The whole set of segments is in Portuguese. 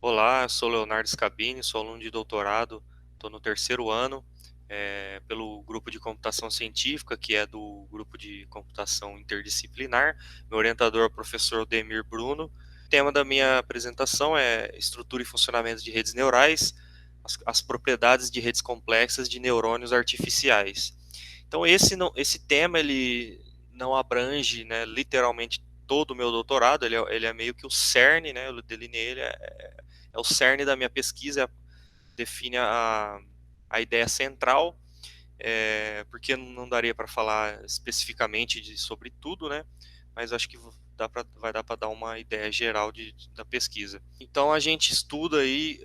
Olá, eu sou Leonardo Scabini, sou aluno de doutorado, estou no terceiro ano, pelo grupo de computação científica, que é do grupo de computação interdisciplinar. Meu orientador é o professor Demir Bruno. O tema da minha apresentação é estrutura e funcionamento de redes neurais, as propriedades de redes complexas de neurônios artificiais. Então esse tema ele não abrange, né, literalmente todo o meu doutorado, ele é meio que o cerne, né, eu delineei ele, é o cerne da minha pesquisa, define a ideia central, porque não daria para falar especificamente sobre tudo, né? Mas acho que vai dar para dar uma ideia geral da pesquisa. Então a gente estuda aí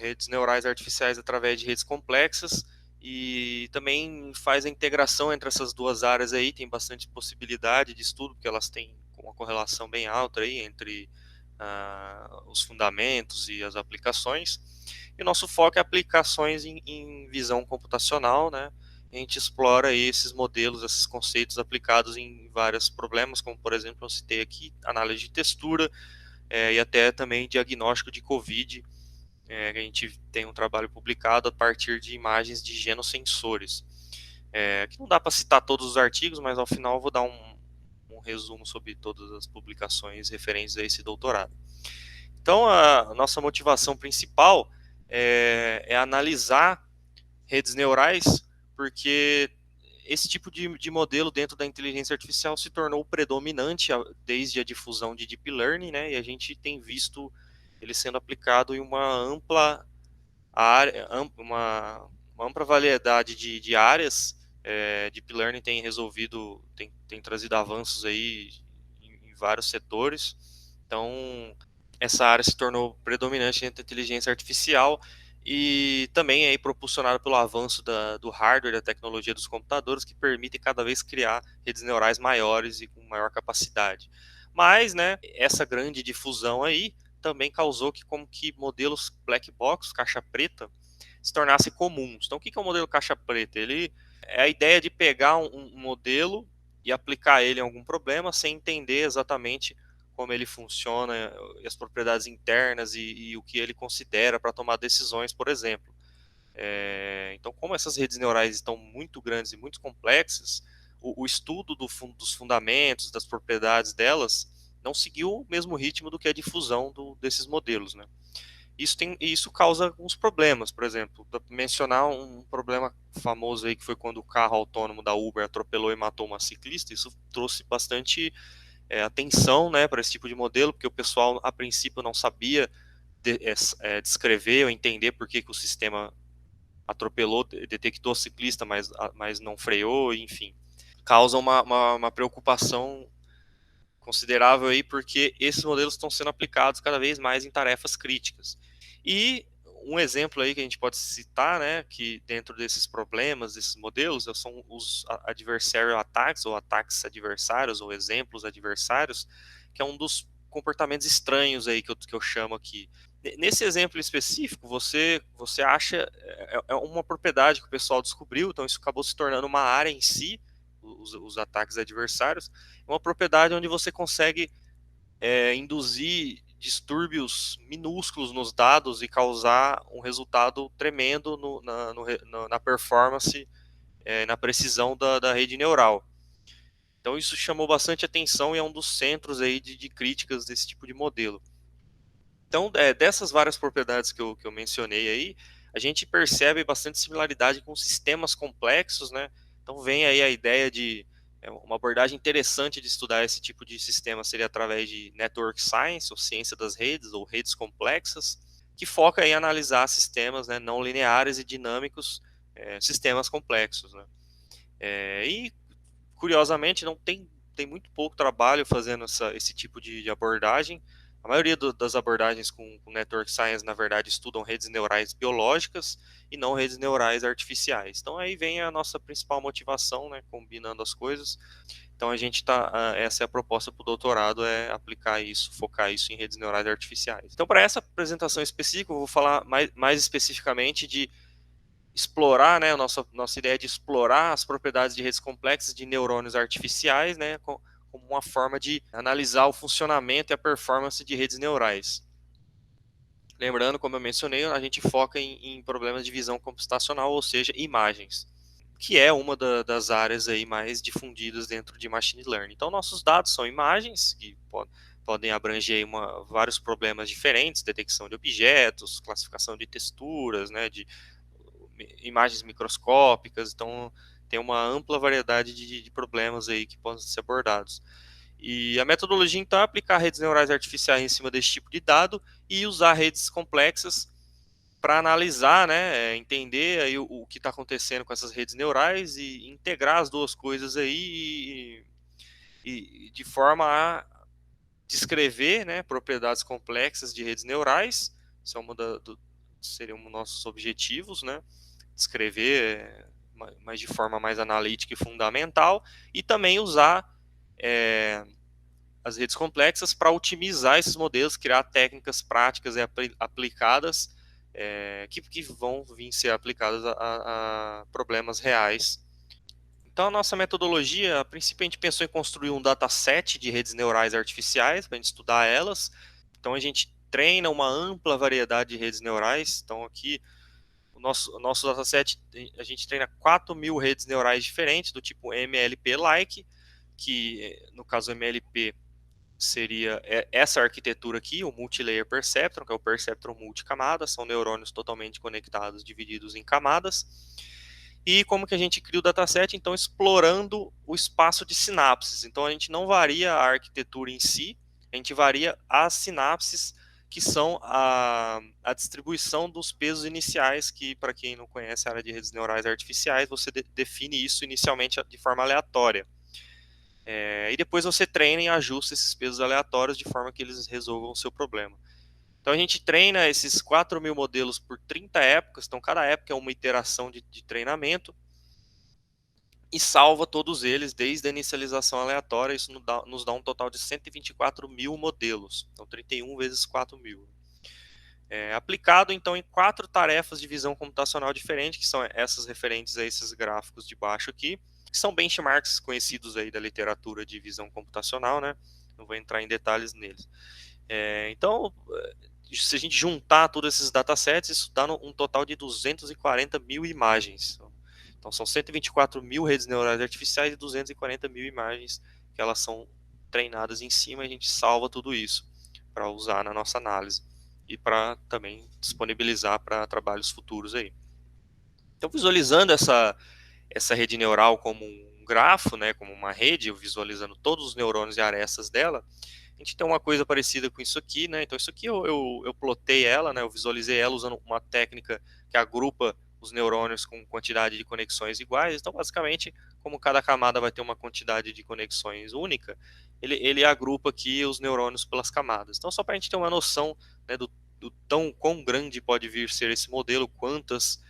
redes neurais artificiais através de redes complexas e também faz a integração entre essas duas áreas aí, tem bastante possibilidade de estudo, porque elas têm uma correlação bem alta aí entre os fundamentos e as aplicações. E o nosso foco é aplicações em visão computacional, né? A gente explora aí esses modelos, esses conceitos aplicados em vários problemas, como por exemplo eu citei aqui, análise de textura e até também diagnóstico de COVID. A gente tem um trabalho publicado a partir de imagens de genossensores. Que não dá para citar todos os artigos, mas ao final eu vou dar um resumo sobre todas as publicações referentes a esse doutorado. Então, a nossa motivação principal é analisar redes neurais, porque esse tipo de modelo dentro da inteligência artificial se tornou predominante desde a difusão de Deep Learning, né? E a gente tem visto ele sendo aplicado em uma ampla área, uma ampla variedade de áreas. Deep Learning tem resolvido, tem trazido avanços aí em vários setores. Então, essa área se tornou predominante dentro da inteligência artificial e também é aí propulsionada pelo avanço do hardware, da tecnologia dos computadores, que permitem cada vez criar redes neurais maiores e com maior capacidade. Mas, né, essa grande difusão aí também causou que como que modelos black box, caixa preta, se tornassem comuns. Então, o que é o modelo caixa preta? Ele é a ideia de pegar um modelo e aplicar ele em algum problema sem entender exatamente como ele funciona, as propriedades internas e o que ele considera para tomar decisões, por exemplo. Então, como essas redes neurais estão muito grandes e muito complexas, o estudo dos fundamentos, das propriedades delas, não seguiu o mesmo ritmo do que a difusão desses modelos, né? Isso causa alguns problemas, por exemplo, para mencionar um problema famoso aí que foi quando o carro autônomo da Uber atropelou e matou uma ciclista. Isso trouxe bastante atenção, né, para esse tipo de modelo, porque o pessoal a princípio não sabia descrever ou entender por que o sistema atropelou, detectou o ciclista, mas não freou, enfim. Causa uma preocupação considerável aí, porque esses modelos estão sendo aplicados cada vez mais em tarefas críticas. E um exemplo aí que a gente pode citar, né, que dentro desses problemas, desses modelos, são os adversarial attacks, ou ataques adversários, ou exemplos adversários, que é um dos comportamentos estranhos aí que eu chamo aqui. Nesse exemplo específico, você acha, é uma propriedade que o pessoal descobriu, então isso acabou se tornando uma área em si, os ataques adversários, é uma propriedade onde você consegue induzir distúrbios minúsculos nos dados e causar um resultado tremendo na performance, na precisão da rede neural. Então isso chamou bastante atenção e é um dos centros aí de críticas desse tipo de modelo. Então, dessas várias propriedades que eu mencionei aí, a gente percebe bastante similaridade com sistemas complexos, né? Então, vem aí a ideia de uma abordagem interessante de estudar esse tipo de sistema seria através de Network Science, ou ciência das redes, ou redes complexas, que foca em analisar sistemas, né, não lineares e dinâmicos, sistemas complexos, né? E, curiosamente, não tem muito pouco trabalho fazendo esse tipo de abordagem. A maioria das abordagens com Network Science, na verdade, estudam redes neurais biológicas e não redes neurais artificiais. Então aí vem a nossa principal motivação, né, combinando as coisas. Então essa é a proposta para o doutorado, é aplicar isso, focar isso em redes neurais artificiais. Então para essa apresentação específica, eu vou falar mais especificamente de explorar, né, a nossa ideia de explorar as propriedades de redes complexas de neurônios artificiais, né, como uma forma de analisar o funcionamento e a performance de redes neurais. Lembrando, como eu mencionei, a gente foca em problemas de visão computacional, ou seja, imagens, que é uma das áreas aí mais difundidas dentro de machine learning. Então, nossos dados são imagens que podem abranger aí vários problemas diferentes, detecção de objetos, classificação de texturas, né, de imagens microscópicas. Então, tem uma ampla variedade de problemas aí que podem ser abordados. E a metodologia, então, é aplicar redes neurais artificiais em cima desse tipo de dado e usar redes complexas para analisar, né, entender aí o que está acontecendo com essas redes neurais e integrar as duas coisas aí e de forma a descrever, né, propriedades complexas de redes neurais. Isso é seriam nossos objetivos, né, descrever mas de forma mais analítica e fundamental, e também usar é, as redes complexas para otimizar esses modelos, criar técnicas práticas e aplicadas que vão vir ser aplicadas a problemas reais. Então, a nossa metodologia, a princípio, a gente pensou em construir um dataset de redes neurais artificiais para a gente estudar elas. Então, a gente treina uma ampla variedade de redes neurais. Então, aqui, o nosso dataset, a gente treina 4.000 redes neurais diferentes, do tipo MLP-like, que, no caso MLP, seria essa arquitetura aqui, o Multilayer Perceptron, que é o Perceptron multicamadas, são neurônios totalmente conectados, divididos em camadas. E como que a gente cria o dataset? Então, explorando o espaço de sinapses. Então, a gente não varia a arquitetura em si, a gente varia as sinapses, que são a distribuição dos pesos iniciais, que, para quem não conhece a área de redes neurais artificiais, você define isso inicialmente de forma aleatória. E depois você treina e ajusta esses pesos aleatórios de forma que eles resolvam o seu problema. Então a gente treina esses 4.000 modelos por 30 épocas, então cada época é uma iteração de treinamento, e salva todos eles desde a inicialização aleatória. Isso nos dá um total de 124.000 modelos, então 31 vezes 4.000. Aplicado então em 4 tarefas de visão computacional diferentes, que são essas referentes a esses gráficos de baixo aqui, que são benchmarks conhecidos aí da literatura de visão computacional, né? Não vou entrar em detalhes neles. Então, se a gente juntar todos esses datasets, isso dá um total de 240.000 imagens. Então, são 124.000 redes neurais artificiais e 240.000 imagens que elas são treinadas em cima, e a gente salva tudo isso para usar na nossa análise e para também disponibilizar para trabalhos futuros aí. Então, visualizando essa rede neural como um grafo, né, como uma rede, visualizando todos os neurônios e arestas dela, a gente tem uma coisa parecida com isso aqui, né? Então, isso aqui eu plotei ela, né? Eu visualizei ela usando uma técnica que agrupa os neurônios com quantidade de conexões iguais. Então, basicamente, como cada camada vai ter uma quantidade de conexões única, ele agrupa aqui os neurônios pelas camadas. Então, só para a gente ter uma noção, né, do quão grande pode vir ser esse modelo, quantas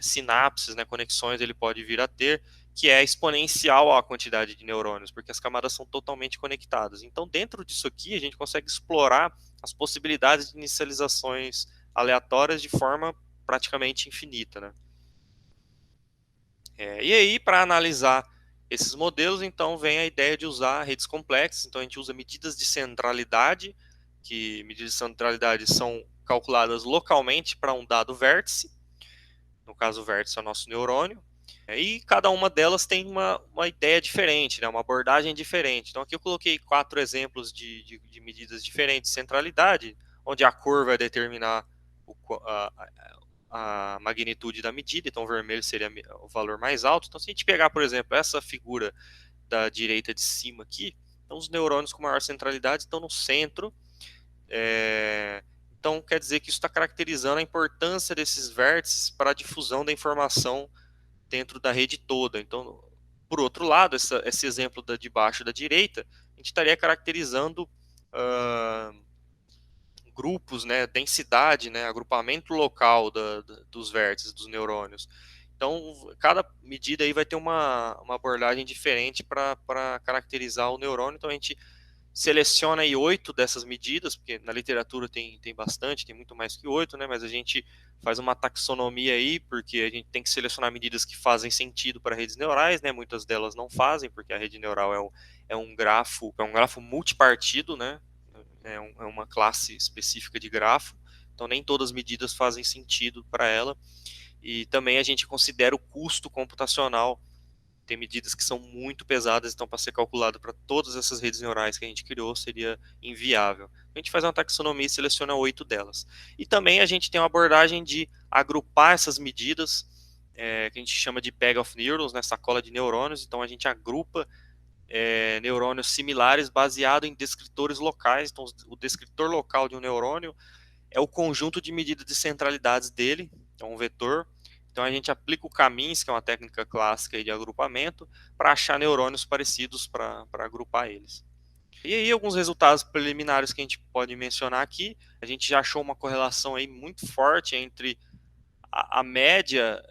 sinapses, né, conexões ele pode vir a ter, que é exponencial à quantidade de neurônios, porque as camadas são totalmente conectadas. Então, dentro disso aqui, a gente consegue explorar as possibilidades de inicializações aleatórias de forma praticamente infinita, né? E aí, para analisar esses modelos, então, vem a ideia de usar redes complexas. Então, a gente usa medidas de centralidade, que medidas de centralidade são calculadas localmente para um dado vértice. No caso, o vértice é o nosso neurônio. E cada uma delas tem uma ideia diferente, né, uma abordagem diferente. Então, aqui eu coloquei 4 exemplos de medidas diferentes de centralidade, onde a cor vai determinar a magnitude da medida. Então, o vermelho seria o valor mais alto. Então, se a gente pegar, por exemplo, essa figura da direita de cima aqui, então os neurônios com maior centralidade estão no centro. Então, quer dizer que isso está caracterizando a importância desses vértices para a difusão da informação dentro da rede toda. Então, por outro lado, esse exemplo de baixo da direita, a gente estaria caracterizando grupos, né, densidade, né, agrupamento local dos vértices dos neurônios. Então, cada medida aí vai ter uma abordagem diferente para caracterizar o neurônio. Então, a gente seleciona aí 8 dessas medidas, porque na literatura tem bastante, tem muito mais que 8, né? Mas a gente faz uma taxonomia aí, porque a gente tem que selecionar medidas que fazem sentido para redes neurais, né? Muitas delas não fazem, porque a rede neural é um grafo multipartido, né? É uma classe específica de grafo. então nem todas as medidas fazem sentido para ela. E também a gente considera o custo computacional. Tem medidas que são muito pesadas, então para ser calculado para todas essas redes neurais que a gente criou seria inviável. A gente faz uma taxonomia e seleciona 8 delas. E também a gente tem uma abordagem de agrupar essas medidas, que a gente chama de bag of neurons, né, sacola de neurônios. Então a gente agrupa neurônios similares baseado em descritores locais. Então o descritor local de um neurônio é o conjunto de medidas de centralidades dele, é um vetor. Então a gente aplica o caminhos, que é uma técnica clássica de agrupamento, para achar neurônios parecidos para agrupar eles. E aí alguns resultados preliminares que a gente pode mencionar aqui, a gente já achou uma correlação aí muito forte entre a média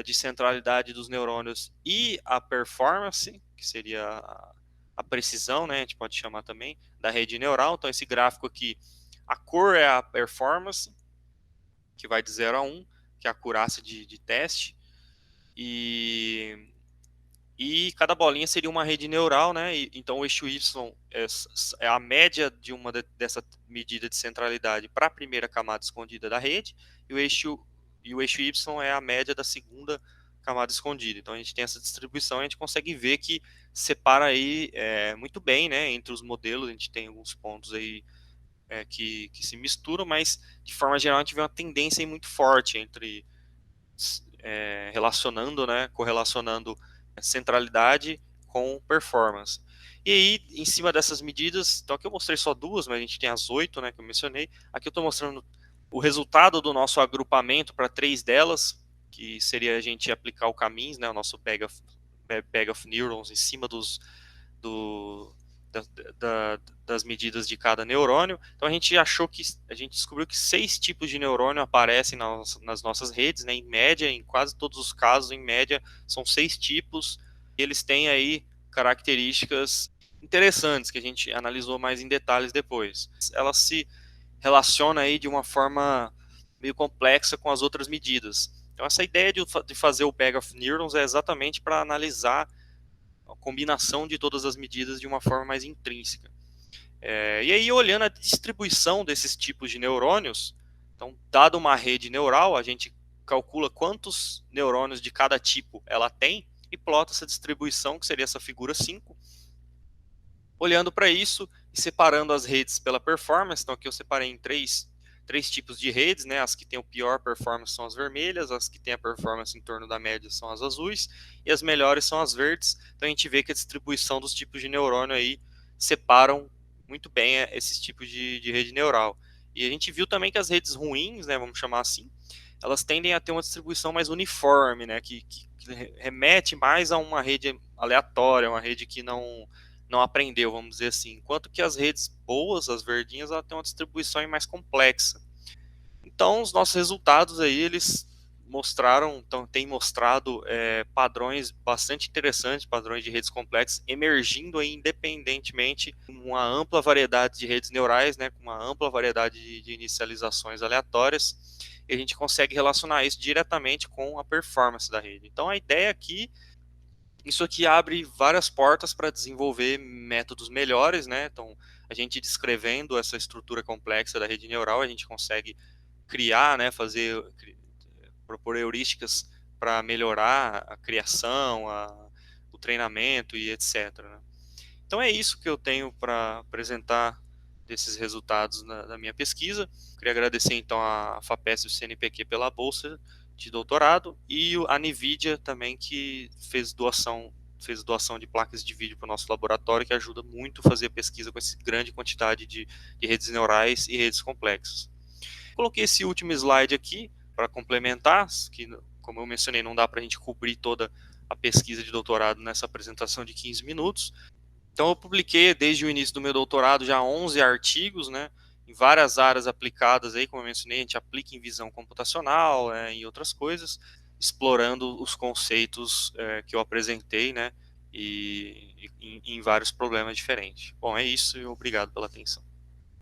de centralidade dos neurônios e a performance, que seria a precisão, né, a gente pode chamar também, da rede neural. Então esse gráfico aqui, a cor é a performance, que vai de 0 a 1, que é a acurácia de teste, e cada bolinha seria uma rede neural, né? Então o eixo Y é a média de dessa medida de centralidade para a primeira camada escondida da rede, e o eixo Y é a média da segunda camada escondida. Então a gente tem essa distribuição, e a gente consegue ver que separa aí muito bem, né? Entre os modelos, a gente tem alguns pontos aí que se misturam, mas de forma geral a gente vê uma tendência aí muito forte entre relacionando, né, correlacionando centralidade com performance. E aí, em cima dessas medidas, então aqui eu mostrei só duas, mas a gente tem as 8, né, que eu mencionei. Aqui eu estou mostrando o resultado do nosso agrupamento para 3 delas, que seria a gente aplicar o caminhos, né, o nosso bag of neurons em cima do, da, das medidas de cada neurônio. Então a gente descobriu que 6 tipos de neurônio aparecem nas nossas redes, né? Em média, em quase todos os casos, em média, são 6 tipos. E eles têm aí características interessantes que a gente analisou mais em detalhes depois. Elas se relacionam aí de uma forma meio complexa com as outras medidas. Então essa ideia de fazer o Bag of Neurons é exatamente para analisar a combinação de todas as medidas de uma forma mais intrínseca. E aí, olhando a distribuição desses tipos de neurônios, então, dado uma rede neural, a gente calcula quantos neurônios de cada tipo ela tem e plota essa distribuição, que seria essa figura 5. Olhando para isso e separando as redes pela performance, então aqui eu separei em três tipos de redes, né? As que têm o pior performance são as vermelhas, as que têm a performance em torno da média são as azuis, e as melhores são as verdes. Então a gente vê que a distribuição dos tipos de neurônio aí separam muito bem esses tipos de rede neural. E a gente viu também que as redes ruins, né, vamos chamar assim, elas tendem a ter uma distribuição mais uniforme, né, que remete mais a uma rede aleatória, uma rede que não aprendeu, vamos dizer assim. Enquanto que as redes boas, as verdinhas, ela tem uma distribuição mais complexa. Então, os nossos resultados aí, eles mostraram, então, tem mostrado padrões bastante interessantes, padrões de redes complexas, emergindo aí independentemente, com uma ampla variedade de redes neurais, né, com uma ampla variedade de inicializações aleatórias, e a gente consegue relacionar isso diretamente com a performance da rede. Então, a ideia aqui, isso aqui abre várias portas para desenvolver métodos melhores, né? Então, a gente descrevendo essa estrutura complexa da rede neural, a gente consegue criar, né, propor heurísticas para melhorar a criação, o treinamento e etc. Né? Então é isso que eu tenho para apresentar desses resultados da minha pesquisa. Queria agradecer então a FAPESP e o CNPq pela bolsa de doutorado e a NVIDIA também, que fez doação de placas de vídeo para o nosso laboratório, que ajuda muito a fazer a pesquisa com essa grande quantidade de redes neurais e redes complexas. Coloquei esse último slide aqui para complementar, que, como eu mencionei, não dá para a gente cobrir toda a pesquisa de doutorado nessa apresentação de 15 minutos. Então, eu publiquei desde o início do meu doutorado já 11 artigos, né, em várias áreas aplicadas, aí, como eu mencionei, a gente aplica em visão computacional, em outras coisas, explorando os conceitos que eu apresentei, né, e em vários problemas diferentes. Bom, é isso e obrigado pela atenção.